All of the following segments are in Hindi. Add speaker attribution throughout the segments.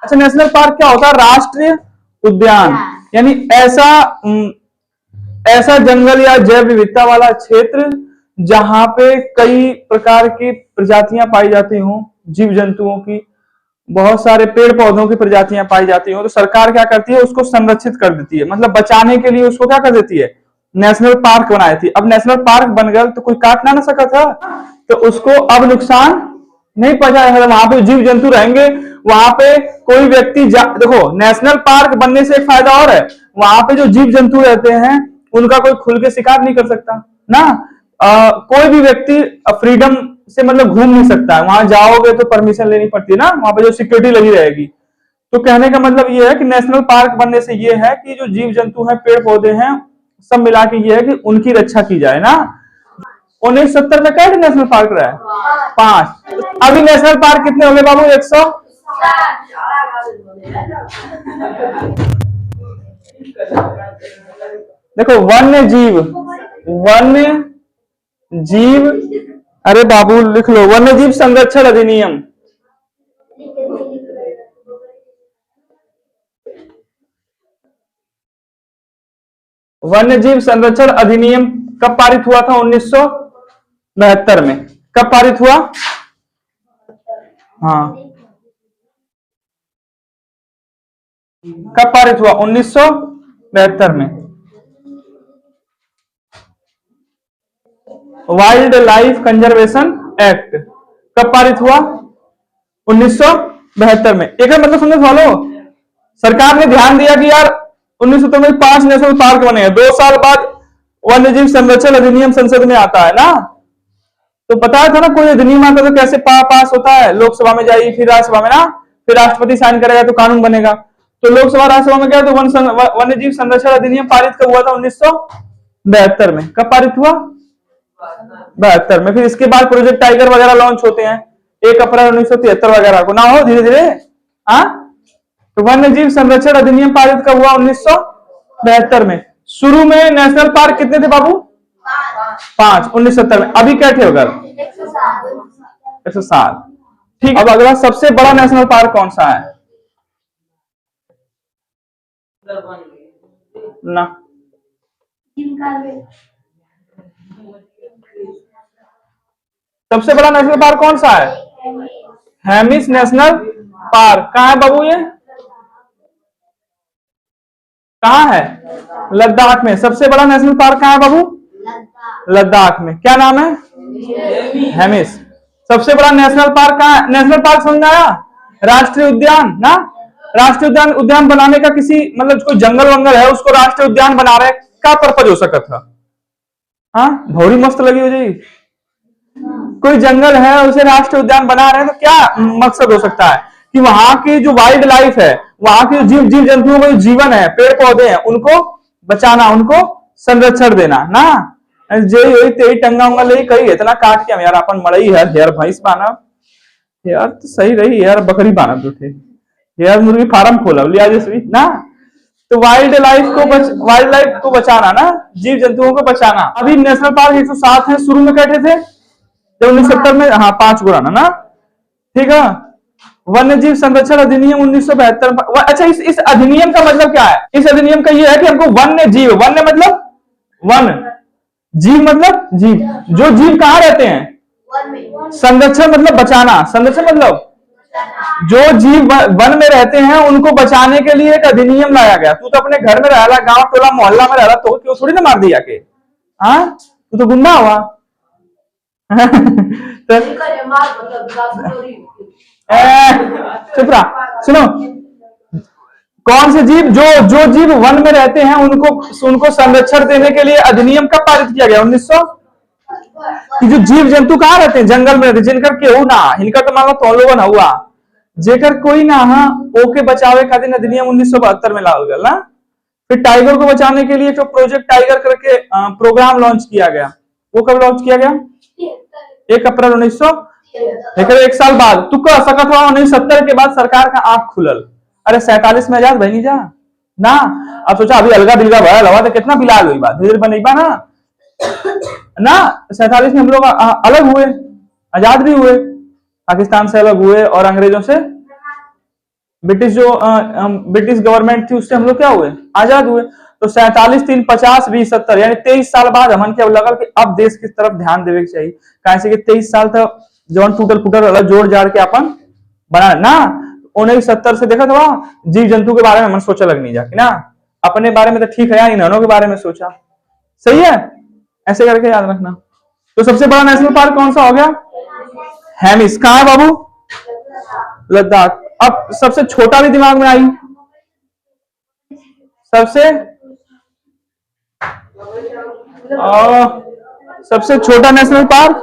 Speaker 1: अच्छा, नेशनल पार्क क्या होता है? राष्ट्रीय उद्यान, यानी ऐसा ऐसा जंगल या जैव विविधता वाला क्षेत्र जहां पे कई प्रकार की प्रजातियां पाई जाती हों, जीव जंतुओं की, बहुत सारे पेड़ पौधों की प्रजातियां पाई जाती हो, तो सरकार क्या करती है? उसको संरक्षित कर देती है, मतलब बचाने के लिए उसको क्या कर देती है? नेशनल पार्क बना देती है। अब नेशनल पार्क बन गया तो कोई काट ना सका था, तो उसको अब नुकसान नहीं पहुंचाया। वहां पे जीव जंतु रहेंगे, वहां पे कोई व्यक्ति देखो, नेशनल पार्क बनने से एक फायदा और है, वहां पे जो जीव जंतु रहते हैं उनका कोई खुल के शिकार नहीं कर सकता ना। कोई भी व्यक्ति फ्रीडम से मतलब घूम नहीं सकता है, वहां जाओगे तो परमिशन लेनी पड़ती है ना, वहां पे जो सिक्योरिटी लगी रहेगी। तो कहने का मतलब ये है कि नेशनल पार्क बनने से ये है कि जो जीव जंतु हैं, पेड़ पौधे हैं, सब मिला के ये है कि उनकी रक्षा की जाए ना। 1970 में कैसे नेशनल पार्क रहा है? 5। अभी नेशनल पार्क कितने हो गए बाबू? 100। देखो, वन्य जीव, वन्य जीव, अरे बाबू लिख लो, वन्य जीव संरक्षण अधिनियम। वन्य जीव संरक्षण अधिनियम कब पारित हुआ था? 1972 में। कब पारित हुआ? हाँ, कब पारित हुआ? 1972 में। वाइल्ड लाइफ कंजर्वेशन एक्ट कब पारित हुआ? 1972 में। एक मतलब समझो वालों, सरकार ने ध्यान दिया कि यार 1970 में 5 नेशनल पार्क बने हैं, 2 साल बाद वन्य जीव संरक्षण अधिनियम संसद में आता है ना। तो पता था ना, कोई अधिनियम आता तो कैसे पास होता है? लोकसभा में जाइए, फिर राज्यसभा में ना, फिर राष्ट्रपति साइन करेगा तो कानून बनेगा। तो लोकसभा राज्यसभा में गया तो वन्य जीव संरक्षण अधिनियम पारित कब हुआ था? 1972 में। कब पारित हुआ? 72 में। फिर इसके बाद प्रोजेक्ट टाइगर वगैरह लॉन्च होते हैं 1 अप्रैल 1973 वगैरह को, ना हो धीरे धीरे। हाँ, तो वन्य जीव संरक्षण अधिनियम पारित कब हुआ? 1972 में। शुरू में नेशनल पार्क कितने थे बाबू? 5, 1970 में। अभी क्या थे? होगा 107। ठीक। अब अगला, सबसे बड़ा नेशनल पार्क कौन सा है? ना, सबसे बड़ा नेशनल पार्क कौन सा है? Hemis national park. कहाँ है बाबू ये? कहाँ है? लद्दाख में। सबसे बड़ा नेशनल पार्क कहाँ है बाबू? लद्दाख में। क्या नाम है? हेमिस। सबसे बड़ा नेशनल पार्क कहाँ है? नेशनल पार्क समझ आया? राष्ट्रीय उद्यान ना। राष्ट्रीय उद्यान बनाने का किसी मतलब कोई जंगल वंगल है उसको राष्ट्रीय उद्यान बना रहे, क्या पर्पज हो सकता था? हाँ, भौरी मस्त लगी हो जाएगी। कोई जंगल है उसे राष्ट्रीय उद्यान बना रहे हैं तो क्या मकसद हो सकता है? कि वहां की जो वाइल्ड लाइफ है, वहां के जीव जंतुओं का जो जीवन है, पेड़ पौधे हैं, उनको बचाना, उनको संरक्षण देना ना। जे यही तेई टंगा उंगा ले कही इतना काट के यार अपन मड़ई है यार, भैंस बाना यार तो सही रही यार, बकरी बाना तो थे यार, मुर्गी फार्म खोला लिया जैसे ना। तो वाइल्ड लाइफ को बचाना ना, जीव जंतुओं को बचाना। अभी नेशनल पार्क 107 है, शुरू में कैसे थे? जब 1970 में, हाँ 5 गुराना ना। ठीक है। वन्य जीव संरक्षण अधिनियम 1972। अच्छा, इस अधिनियम का मतलब क्या है? इस अधिनियम का ये है कि हमको वन्य जीव, वन्य मतलब वन, जीव मतलब जीव, जो जीव कहाँ रहते हैं? संरक्षण मतलब बचाना, संरक्षण मतलब जो जीव वन में रहते हैं उनको बचाने के लिए एक अधिनियम लाया गया। तू तो अपने घर में रह रहा, गांव टोला मोहल्ला में रह रहा, तो क्यों थोड़ी ना मार दिया के? हाँ, तू तो गुंडा हुआ। तो चुप रहा। सुनो, कौन से जीव, जो जीव वन में रहते हैं उनको संरक्षण देने के लिए अधिनियम कब पारित किया गया? 1900। कि जो जीव जंतु कहाँ रहते हैं? जंगल में रहते हैं, जिनकर केहू ना, इनका तो मान लो तो लोगन हुआ, जेकर कोई ना, हाँ, ओके बचावे का दिन अधिनियम 1972 में लाल गया ना। फिर टाइगर को बचाने के लिए जो प्रोजेक्ट टाइगर करके प्रोग्राम लॉन्च किया गया, वो कब लॉन्च किया गया? 1 अप्रैल 1900। लेकिन 1 साल बाद तू कह सकत हो 1970 के बाद सरकार का आंख खुलल। अरे 47 में आजाद बनी जा ना। अब सोचा अभी अलगा दिलगा भरा लगा तो कितना बिलाल हुई बात, धीरे बनेगा ना ना। 47 में हम लोग अलग हुए, आजाद भी हुए, पाकिस्तान से अलग हुए और अंग्रेजों से ब्रिटिश जो ब्रिटिश गवर्नमेंट थी उससे हम लोग क्या हुए, आजाद हुए। तो 47 3 50 20 70 यानी 23 साल बाद हमन के अब लगल कि अब देश की तरफ ध्यान देवे के चाहिए। कैसे कि 23 साल तक जौन टूटल फूटल वाला जोड़ जाड़ के अपन बना ना, 1970 से देखा था जीव जंतु के बारे में मन सोचा लग नहीं जाके ना, अपने बारे में तो ठीक है यार, इन्होंने के बारे में सोचा, सही है, ऐसे करके याद रखना। तो सबसे बड़ा नेशनल पार्क कौन सा हो गया, हेमिस। कहां है बाबू, लद्दाख। अब सबसे छोटा भी दिमाग में आई, सबसे छोटा नेशनल पार्क,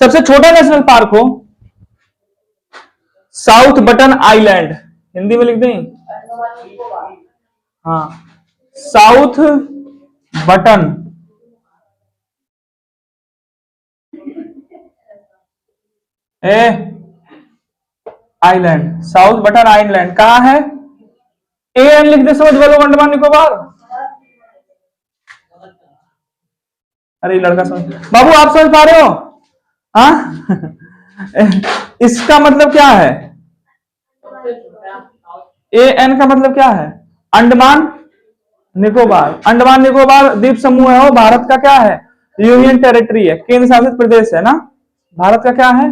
Speaker 1: सबसे छोटा नेशनल पार्क हो साउथ बटन आइलैंड, हिंदी में लिख दें, हाँ south button island, south button island कहां है, एन लिख दे, समझ वालों अंडमान निकोबार। अरे लड़का समझ, बाबू आप समझ पा रहे हो, हाँ इसका मतलब क्या है, ए एन का मतलब क्या है, अंडमान निकोबार। अंडमान निकोबार द्वीप समूह है, वो भारत का क्या है, यूनियन टेरिटरी है, केंद्र शासित प्रदेश है ना, भारत का क्या है,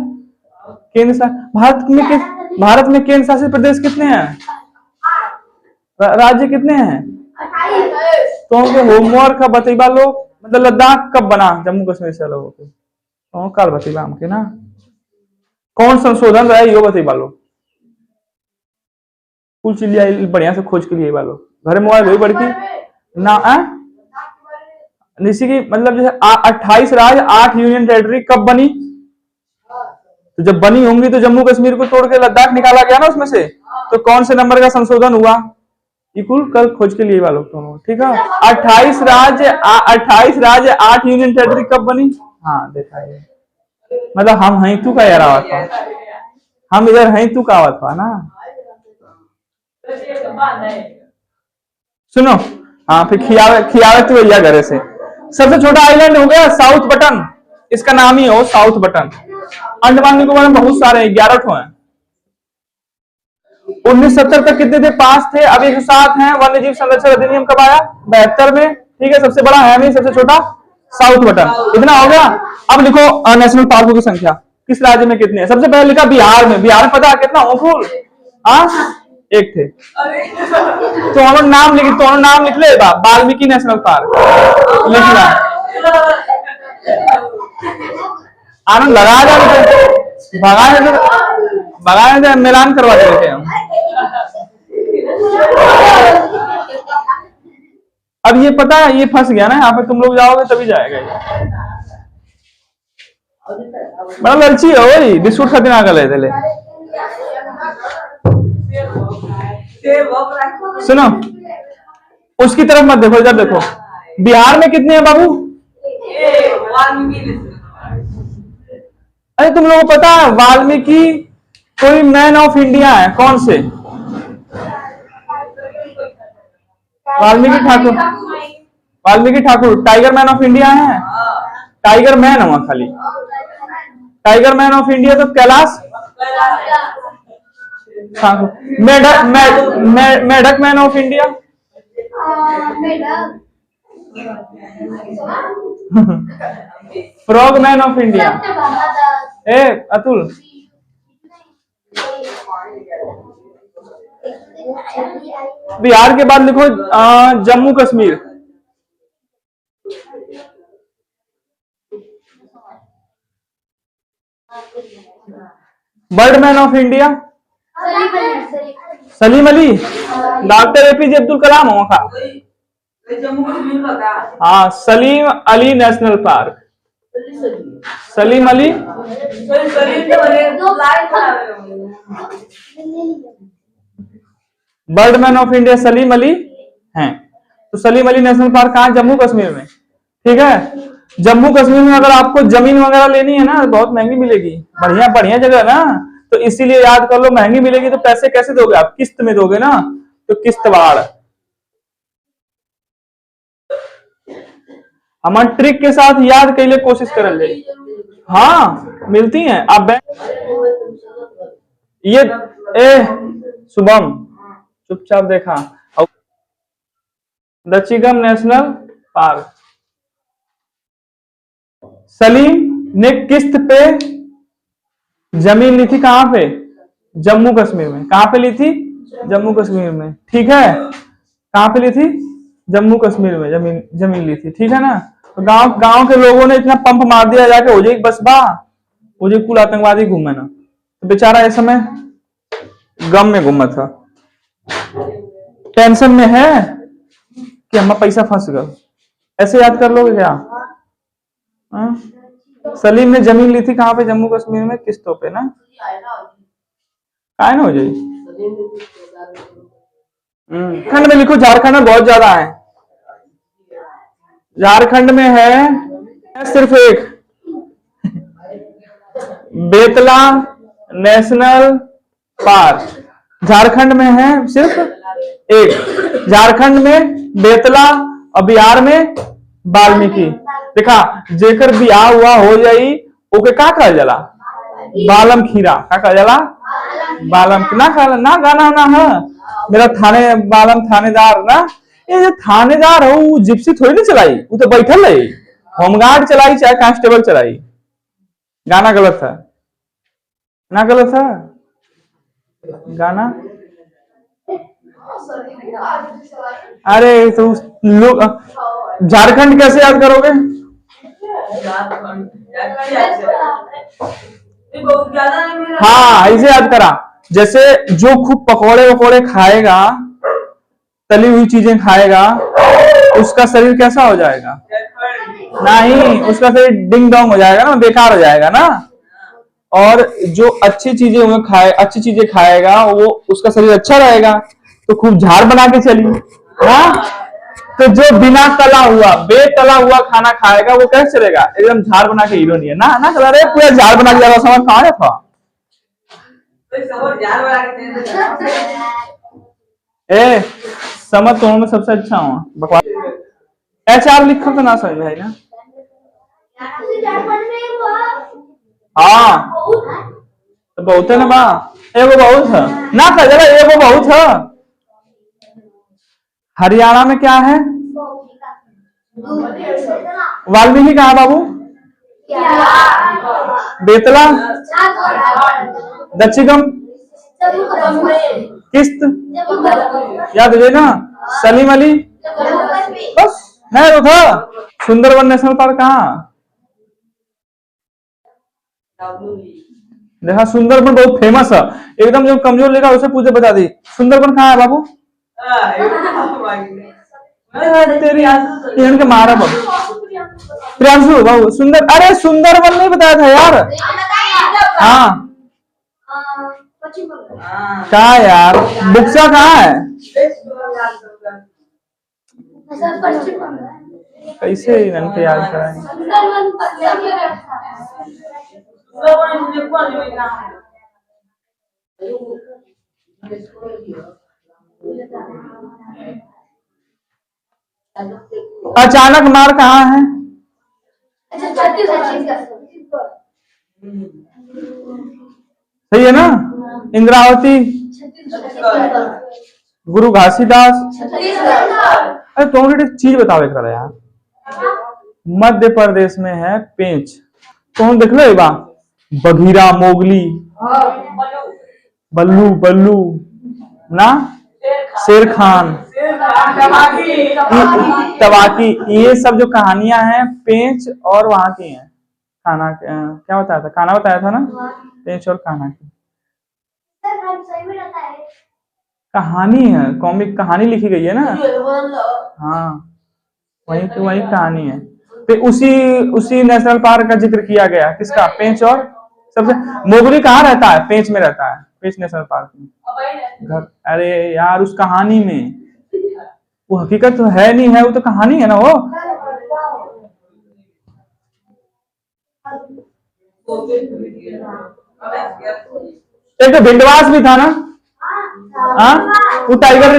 Speaker 1: भारत में केंद्र शासित प्रदेश कितने हैं, राज्य कितने हैं, तो होमवर्क का बतेबा लोग, मतलब लद्दाख कब बना जम्मू कश्मीर से अलग होकर, तो कल बतेबा हमके ना, कौन संशोधन रहा है यो बतेबा लोग, कुल चीज बढ़िया से खोज के लिए वालों, घर मोबाइल वही बढ़ की ना इसी की मतलब जैसे 28 राज्य 8 यूनियन टेरिटरी कब बनी, तो जब बनी होंगी तो जम्मू कश्मीर को तोड़ के लद्दाख निकाला गया ना उसमें से, तो कौन से नंबर का संशोधन हुआ, ये कुल कल खोज के लिए वालों दोनों, ठीक है। 28 राज्य 8 यूनियन टेरिटरी कब बनी, हाँ देखा है, मतलब हम हैं तू का यार आवत था, हम इधर हैं तू का आवत था ना, सुनो, हाँ फिर खियावे तू भैया घरे से। सबसे छोटा आइलैंड हो गया साउथ बटन, इसका नाम ही हो साउथ बटन। अंडमान निकोबार में बहुत सारे 11 ठो हैं। 1970 तक कितने थे, 5 थे, अब 107 हैं। वन्य जीव संरक्षण अधिनियम कब आया, 72 में, ठीक है। सबसे बड़ा है, सबसे छोटा साउथ बटन, इतना हो गया। अब लिखो नेशनल पार्कों की संख्या, किस राज्य में कितने हैं। सबसे पहले लिखा बिहार में, बिहार में पता है कितना हो फूल, एक थे, तो हम नाम लिख, तो नाम लिख ले, वाल्मीकि नेशनल पार्क लिखना, आनंद लगा जाए, भगाने से मिलान करवा देते हम। अब ये पता है, ये फंस गया ना यहाँ पे, तुम लोग जाओगे तभी जाएगा ये, बड़ा ललची है वही, बिस्कुट खाते ना गले थे। सुनो, उसकी तरफ मत देखो, इधर देखो। बिहार में कितने हैं बाबू, अरे तुम लोगों को पता है वाल्मीकि कोई मैन ऑफ इंडिया है, कौन से, Valmiki Thakur tiger man of India है, टाइगर मैन हुआ खाली, टाइगर मैन ऑफ इंडिया तो कैलाश मेढक man of India, frog man of India, ए अतुल, बिहार के बाद लिखो Jammu Kashmir, bird man of India Salim Ali, doctor APJ Abdul Kalam हो खा, हाँ Salim Ali national park, Salim Ali, bird man of India Salim Ali हैं। तो सलीम अली नेशनल पार्क कहाँ, जम्मू कश्मीर में, ठीक है। जम्मू कश्मीर में अगर आपको जमीन वगैरह लेनी है ना, बहुत महंगी मिलेगी, बढ़िया बढ़िया जगह ना, तो इसीलिए याद कर लो, महंगी मिलेगी तो पैसे कैसे दोगे आप, किस्त में दोगे ना, तो किस्तवाड़, हम ट्रिक के साथ याद के लिए कोशिश कर ले, हाँ मिलती हैं। आप बैंक ये ए शुभम चुपचाप देखा। Dachigam national park. सलीम ने किस्त पे जमीन ली थी, कहां पे? जम्मू कश्मीर में। कहां पे ली थी? जम्मू कश्मीर में, ठीक है। कहां पे ली थी? जम्मू कश्मीर में जमीन जमीन ली थी, ठीक है ना। तो गांव गांव के लोगों ने इतना पंप मार दिया जाके, हो जाए बसबा, हो जाए कुल आतंकवादी घूमे ना, तो बेचारा इस समय गम में घूमा था, टेंशन में है कि हमारा पैसा फंस गया। ऐसे याद कर लोगे क्या? हाँ? सलीम ने जमीन ली थी कहां पे? जम्मू कश्मीर में, किस्तों पे ना। काय ना हो जाए। खंड में लिखो, झारखंड में बहुत ज्यादा है। झारखंड में है सिर्फ एक, बेतला नेशनल पार्क। झारखंड में है सिर्फ एक, झारखंड में बेतला और बिहार में वाल्मीकि। देखा, जेकर बियाह हुआ हो जाई ओके का कहल जाला? बालम खीरा। का कहल जाला? बालम ना कहल ना, गाना ना है मेरा थाने बालम थानेदार ना। ये जो थानेदार हो वो जिप्सी थोड़ी ना चलाई, वो तो बैठल है, होमगार्ड चलाई चाहे कांस्टेबल चलाई। गाना गलत है ना? गलत है गाना। अरे तो लोग झारखंड कैसे याद करोगे? हाँ ऐसे याद करा, जैसे जो खूब पकोड़े वकोड़े खाएगा, तली हुई चीजें खाएगा, उसका शरीर कैसा हो जाएगा? नहीं, उसका शरीर डिंग डोंग हो जाएगा ना, बेकार हो जाएगा ना। और जो अच्छी चीजें खाएगा वो उसका शरीर अच्छा रहेगा। तो खूब झाड़ बना के चलिए। हाँ, तो जो बिना तला हुआ बेतला हुआ खाना खाएगा वो कैसे चलेगा? एकदम झाड़ बना के हीरो नहीं है ना। ना चला रहे पूरा झाड़ बना के जाएगा, समझ कहां था? ए समझ तो मैं सबसे अच्छा हूँ, बकवास HR लिखा तो ना समझ भाई ना। हाँ तो बहुत है ना बा, एगो बहुत है ना था जरा, एगो बहुत है। हरियाणा में क्या है? वाल्मीकि कहाँ बाबू? बेतला, दक्षिगम, किस्त याद हो ना, सलीम अली, बस है तो था। सुंदरबन नेशनल पार्क कहाँ? देखा, सुंदरबन बहुत फेमस है, एकदम जो कमजोर लेगा उसे पूछे बता दी सुंदरबन कहाँ है बाबू। तेरी के मारा बाबू, प्रियांशु बाबू सुंदर, अरे सुंदरबन नहीं बताया था यार। हाँ कहाँ यार, बुक्सा कहाँ है? कैसे इनके याद कराएं? अचानक मार कहाँ है? सही है ना? इंद्रावती, गुरु घासीदास। अरे तुम एक चीज बताओ एक यार, मध्य प्रदेश में है पेंच, तो देख लो बा, बघीरा, मोगली, बल्लू बल्लू ना, शेर खान, तबाकी, ये सब जो कहानियां हैं पेंच और वहां की हैं। खाना क्या बताया था? खाना बताया था ना, पेंच और खाना की कहानी है, कॉमिक कहानी लिखी गई है ना। हाँ वही कहानी है। तो उसी नेशनल पार्क का जिक्र किया गया, किसका? पेंच और सबसे। मोगली कहाँ रहता है? पेंच में रहता है, पेंच नेशनल पार्क में घर। अरे यार उस कहानी में वो हकीकत तो है नहीं है, वो तो कहानी है ना वो। एक तो भिंडवास भी था ना। हाँ वो टाइगर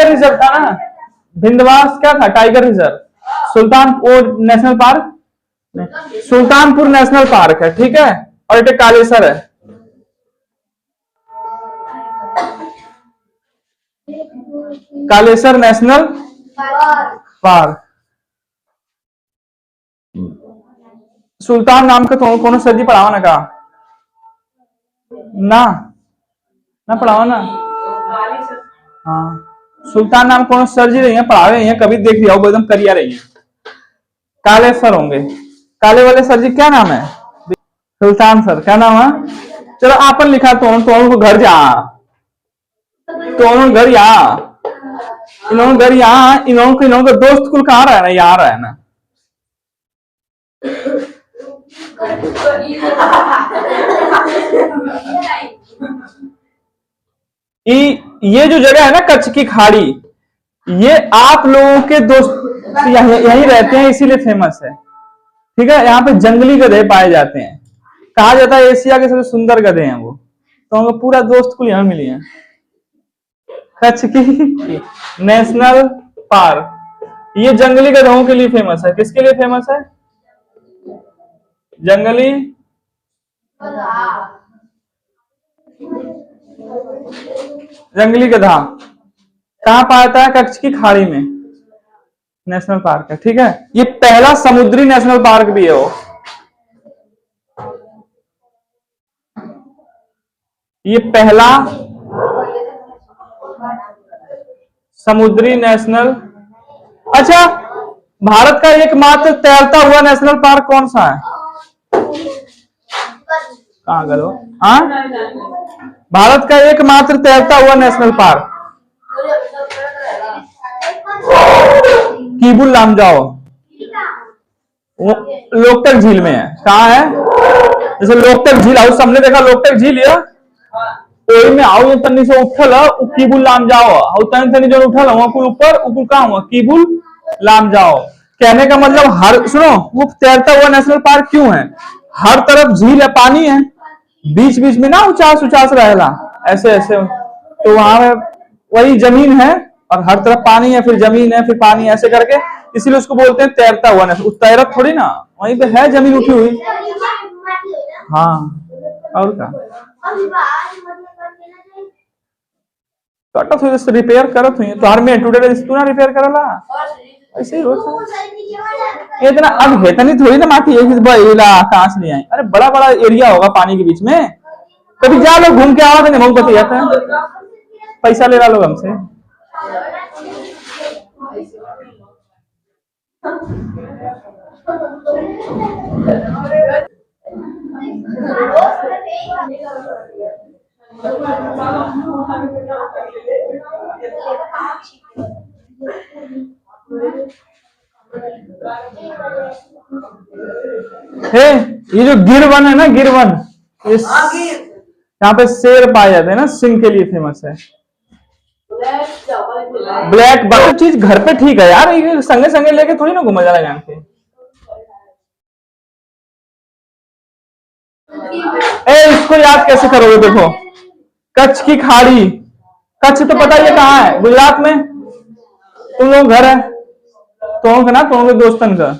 Speaker 1: रिजर्व था ना। भिंडवास क्या था? Tiger reserve. Sultanpur national park, Sultanpur national park है, ठीक है। और एक कालेसर है। Kalesar national park. सुल्तान नाम का तो कौन सर जी पढ़ावा ना का ना ना पढ़ावा ना। हाँ, सुल्तान नाम कौन सर जी रही है पढ़ावे रही है, कभी देख लिया हो एकदम करिया रही है। काले सर होंगे, काले वाले सर जी क्या नाम है? सुल्तान सर क्या नाम है? चलो आपन लिखा तो को घर जा, तो घर यहाँ, इन्होंने घर यहाँ, इन्होंने का दोस्त कुल कहाँ रहा है ना, यहाँ रहा है ना। ये जो जगह है ना कच्छ की खाड़ी, ये आप लोगों के दोस्त यहीं रहते हैं इसीलिए फेमस है। ठीक है, यहाँ पे जंगली गधे पाए जाते हैं, कहा जाता है एशिया के सबसे सुंदर गधे हैं वो, तो उनको पूरा दोस्त को यहाँ मिली है। कच्छ की नेशनल पार्क ये जंगली गधों के लिए फेमस है। किसके लिए फेमस है? जंगली जंगली गधा कहाँ पाता है? कच्छ की खाड़ी में नेशनल पार्क है। ठीक है, ये पहला समुद्री नेशनल पार्क भी है वो। ये पहला समुद्री नेशनल। अच्छा, भारत का एकमात्र तैरता हुआ नेशनल पार्क कौन सा है? कहाँ गए? हाँ, भारत का एकमात्र तैरता हुआ नेशनल पार्क कीबुल लामजाओ, लोकटक झील में है। कहाँ है? जैसे लोकटक झील आओ, सबने देखा लोकटक झील है, ओई में आओ ये तन्नी से उठल कीबुल लामजाओ, और तन तनी जो उठल वहां कुल ऊपर उकुल कहाँ हुआ? कीबुल लामजाओ। कहने का मतलब हर सुनो, वो तैरता हुआ नेशनल पार्क क्यों है? हर तरफ झील है, पानी है, बीच बीच में ना उचास उचास रहेला ऐसे ऐसे, तो वहां में वही जमीन है और हर तरफ पानी है, फिर जमीन है, फिर पानी, ऐसे करके इसीलिए उसको बोलते हैं तैरता हुआ नेशनल। तैरत थोड़ी ना, वहीं पे है जमीन उठी हुई। हाँ, और क्या कटत हुई रिपेयर करत हुई तो हर में टूटे तू ना रिपेयर करला ऐसे ही होता। इतना अब हेतनी थोड़ी ना माटी एक बइला कहां से ले आए? अरे बड़ा बड़ा एरिया होगा पानी के बीच में, कभी जा लो घूम के आओ तो बहुत बतिया था, पैसा ले ला लो हमसे। ये जो गिर वन है ना, गिर वन, यहाँ पे शेर पाए जाते हैं ना, सिंह के लिए फेमस है। ब्लैक बक चीज घर पे ठीक है यार, ये संगे संगे लेके थोड़ी ना घूमा जा रहा है पे। इसको याद कैसे करोगे? देखो, कच्छ की खाड़ी, कच्छ तो पता ये कहाँ है? गुजरात में। तुम लोग घर है तो ना, तुम के दोस्तन का,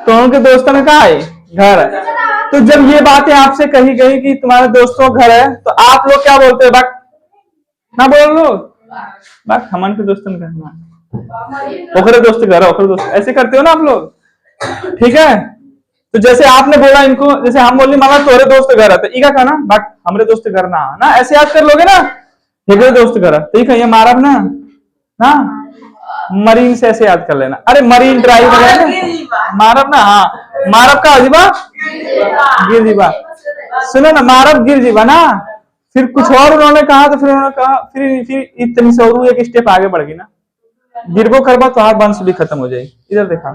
Speaker 1: तुम के दोस्तन का है घर है। तो जब ये बातें आपसे कही गई कि तुम्हारे दोस्तों घर है, तो आप लोग क्या बोलते हो? बक ना बोल लो, बक हमन के दोस्तन घर ना, ओखरे दोस्त घर है, ओखरे दोस्त, ऐसे करते हो ना आप लोग। ठीक है, तो जैसे आपने बोला इनको, जैसे हम बोल माना तोरे दोस्त घर है, तो इका कहना बक हमरे दोस्त घर ना, ऐसे याद कर लोगे ना, ठीक दोस्त घर है, ठीक है, ये मारब ना मरीन से ऐसे याद कर लेना। अरे मरीन ड्राइव मारब ना, हाँ मारब का अजीबा गिर जीवा, सुनो ना, मारब गिर जीवा ना। फिर कुछ और उन्होंने कहा, तो फिर उन्होंने कहा फिर इतनी से और एक स्टेप आगे बढ़ गई ना, गिरबो करबा तो वंश भी खत्म हो जाएगी। इधर देखा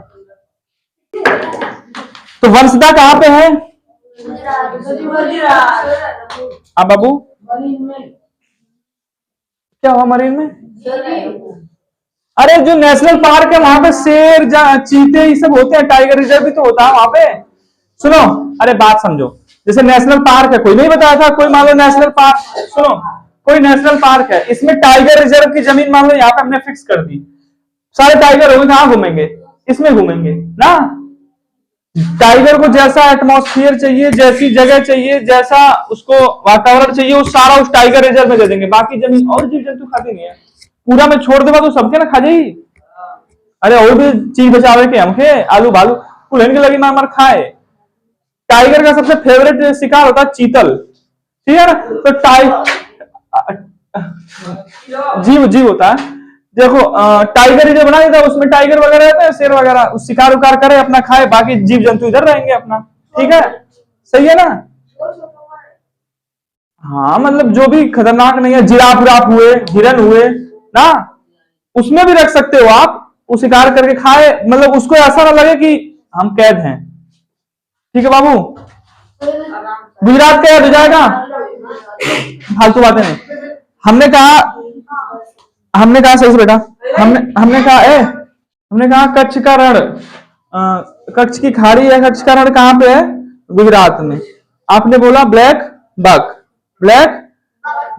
Speaker 1: तो वंशदा कहाँ पे है? अब बाबू क्या हुआ मरीन में? अरे जो नेशनल पार्क है वहां पे शेर, चीते ये सब होते हैं, टाइगर रिजर्व भी तो होता है वहां पे। सुनो, अरे बात समझो, जैसे नेशनल पार्क है, कोई नहीं बताया था, कोई मान लो नेशनल पार्क, सुनो कोई नेशनल पार्क है, इसमें टाइगर रिजर्व की जमीन मान लो यहाँ पे हमने फिक्स कर दी, सारे टाइगर होंगे, कहाँ घूमेंगे? इसमें घूमेंगे ना। टाइगर को जैसा एटमॉस्फेयर चाहिए, जैसी जगह चाहिए, जैसा उसको वातावरण चाहिए, वो सारा उस टाइगर रिजर्व में दे देंगे, बाकी जमीन और जीव जंतु खाते नहीं है। पूरा में छोड़ देगा तो सबके ना खा जाई। अरे और भी चीज बचावे के हमके आलू भालू कुल्हन के लगी मार मार खाए। टाइगर का सबसे फेवरेट शिकार होता है चीतल, ठीक है ना। तो जीव जीव होता है। देखो टाइगर जो बना देता है उसमें टाइगर वगैरह रहते हैं, शेर वगैरह, शिकार उकार करे अपना खाए, बाकी जीव जंतु इधर रहेंगे अपना, ठीक है, सही है ना। हाँ मतलब जो भी खतरनाक नहीं है, जिराफ विराफ हुए, हिरन हुए ना, उसमें भी रख सकते हो आप, वो शिकार करके खाए, मतलब उसको ऐसा ना लगे कि हम कैद हैं, ठीक है बाबू। गुजरात का याद हो जाएगा, फालतू बातें नहीं। हमने कहा सही से बेटा, हमने कहा कच्छ का रण, कच्छ की खाड़ी है, कच्छ का रण कहां पे है, गुजरात में। आपने बोला ब्लैक बक, ब्लैक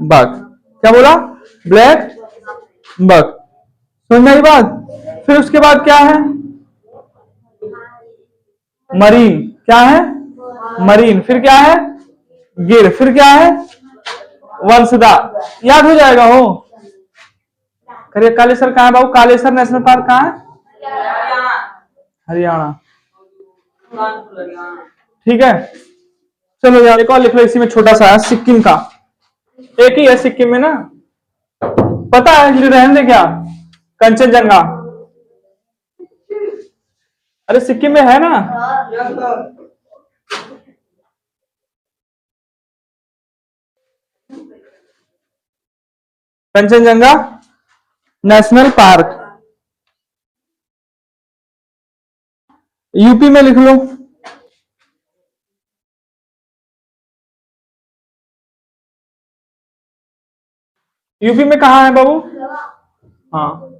Speaker 1: बक, क्या बोला, ब्लैक बक, समझ में आई बात। फिर उसके बाद क्या है, मरीन, क्या है, मरीन, फिर क्या है, गिर, फिर क्या है, वंशदा, याद हो जाएगा हो। करिए कालेसर कहाँ है बाबू, कालेसर नेशनल पार्क कहाँ है, हरियाणा, ठीक है। चलो यार एक और लिख लो इसी में, छोटा सा है सिक्किम का, एक ही है सिक्किम में ना, पता है, रहने दे क्या, कंचनजंगा, अरे सिक्किम में है ना। कंचनजंगा नेशनल पार्क, यूपी में लिख लो, यूपी में कहा है बाबू, हाँ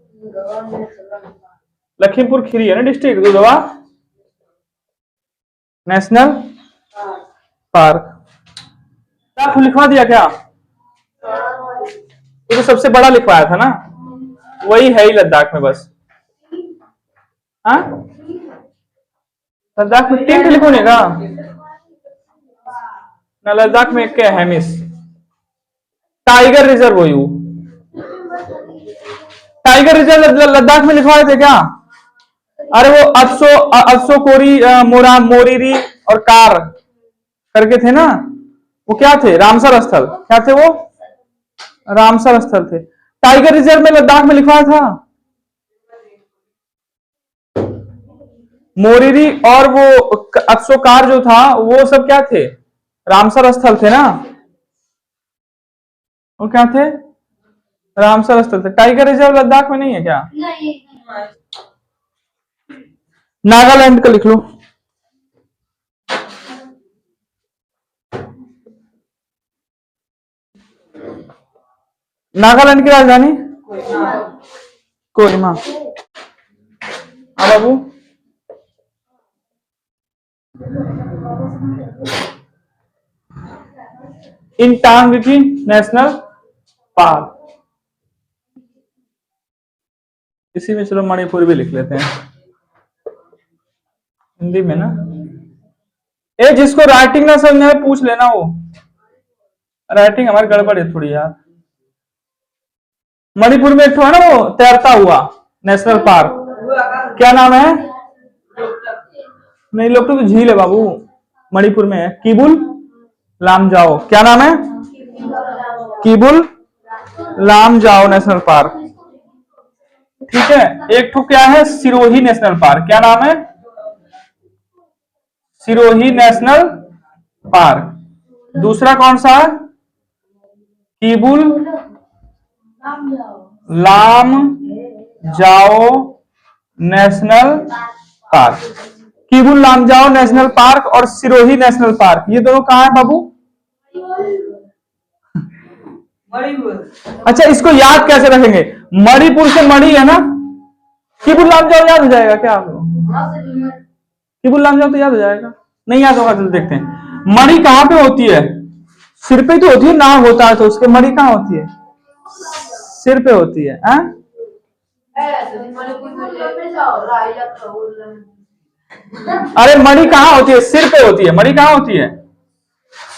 Speaker 1: लखीमपुर खीरी है ना डिस्ट्रिक्ट, दुधवा नेशनल पार्क, आपको लिखवा दिया क्या, तो सबसे बड़ा लिखवाया था ना, वही है ही लद्दाख में बस। हाँ लद्दाख में 3 लिखोने का ना, लद्दाख में क्या है, हेमिस टाइगर रिजर्व, हो यू टाइगर रिजर्व लद्दाख में लिखवाए थे क्या। अरे वो अफसो कोरी मोरीरी और कार करके थे ना, वो क्या थे, रामसर स्थल, क्या थे वो, रामसर स्थल थे। टाइगर रिजर्व में लद्दाख में लिखवाया था, मोरीरी और वो अफसोकार जो था वो सब क्या थे, रामसर स्थल थे ना, वो क्या थे, रामसर स्थल थे। टाइगर रिजर्व लद्दाख में नहीं है क्या, नहीं। नागालैंड का लिख लो, नागालैंड की राजधानी कोहिमा, बाबू इंटांग की नेशनल पार्क, इसी में चलो मणिपुर भी लिख लेते हैं हिंदी में ना। जिसको राइटिंग ना समझ में पूछ लेना, वो राइटिंग हमारी गड़बड़ है थोड़ी यार। मणिपुर में एक है ना वो तैरता हुआ नेशनल पार्क, क्या नाम है, नहीं लोग तो झील है बाबू, मणिपुर में है, किबुल लामजाओ, क्या नाम है, किबुल लामजाओ नेशनल पार्क, ठीक है। एक तो क्या है, सिरोही नेशनल पार्क, क्या नाम है, सिरोही नेशनल पार्क। दूसरा कौन सा है, Keibul Lamjao national park, Keibul Lamjao national park और सिरोही नेशनल पार्क, ये दोनों कहां है बाबू, अच्छा इसको याद कैसे रखेंगे, मणिपुर से मणि है ना, किबुल लामजाओ याद हो जाएगा क्या आपको, किबुल लामजाओ तो याद हो जाएगा, नहीं याद होगा चलो देखते हैं। मणि कहां पे होती है, सिर पे तो होती है, नाग होता है तो उसके मणि कहां होती है, सिर पे होती है, अरे मणि कहां होती है, सिर पे होती है, मणि कहां होती है,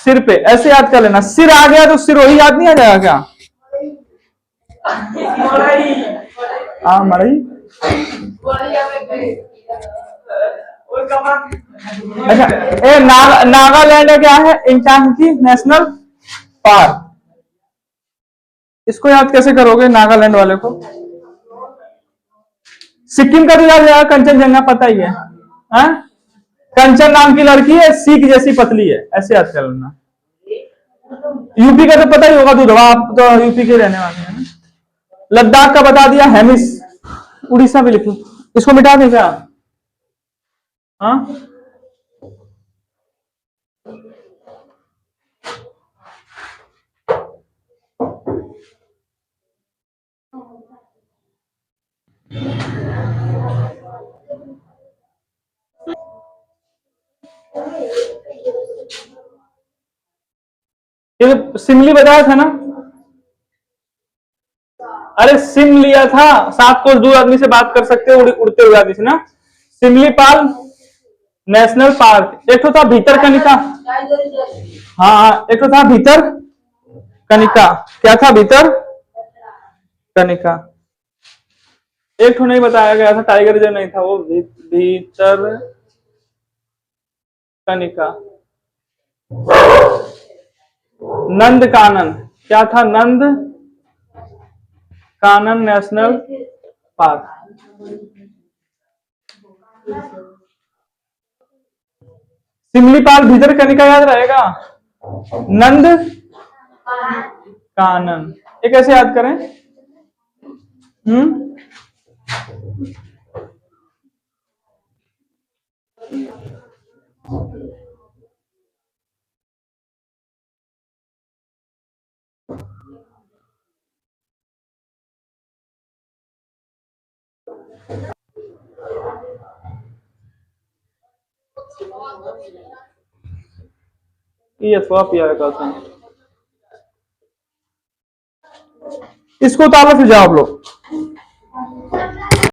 Speaker 1: सिर पे, ऐसे याद कर लेना, सिर आ गया तो सिरोही याद नहीं आ जाएगा क्या, हाँ मरई। अच्छा, ये नागालैंड क्या है इंडिया की नेशनल पार्क? इसको याद कैसे करोगे नागालैंड वाले को? सिक्किम का तो याद है, कंचनजंगा पता ही है। हाँ? कंचन नाम की लड़की है, सीख जैसी पतली है, ऐसे याद कर लेना। यूपी का तो पता ही होगा, दुधवा, आप तो यूपी के रहने वाले हैं। लद्दाख का बता दिया, हेमिस। उड़ीसा भी लिख लो, इसको मिटा दें क्या? हाँ, ये सिमली बताया था ना? अरे सिम लिया था, 7 कोस दूर आदमी से बात कर सकते हो, उड़ते हुए आदमी से ना। सिमलीपाल नेशनल पार्क, एक तो था भीतर कनिका। हाँ हाँ, एक तो था भीतर कनिका। क्या था भीतर कनिका? एक तो नहीं बताया गया था, टाइगर जो नहीं था वो भीतर कनिका। नंद कानन, क्या था? नंद कानन नेशनल पार्क। सिमलीपाल भीतर कनिका याद रहेगा। नंद कानन, ये कैसे याद करें? ये स्वap किया है, इसको उतारो फिर जवाब लो।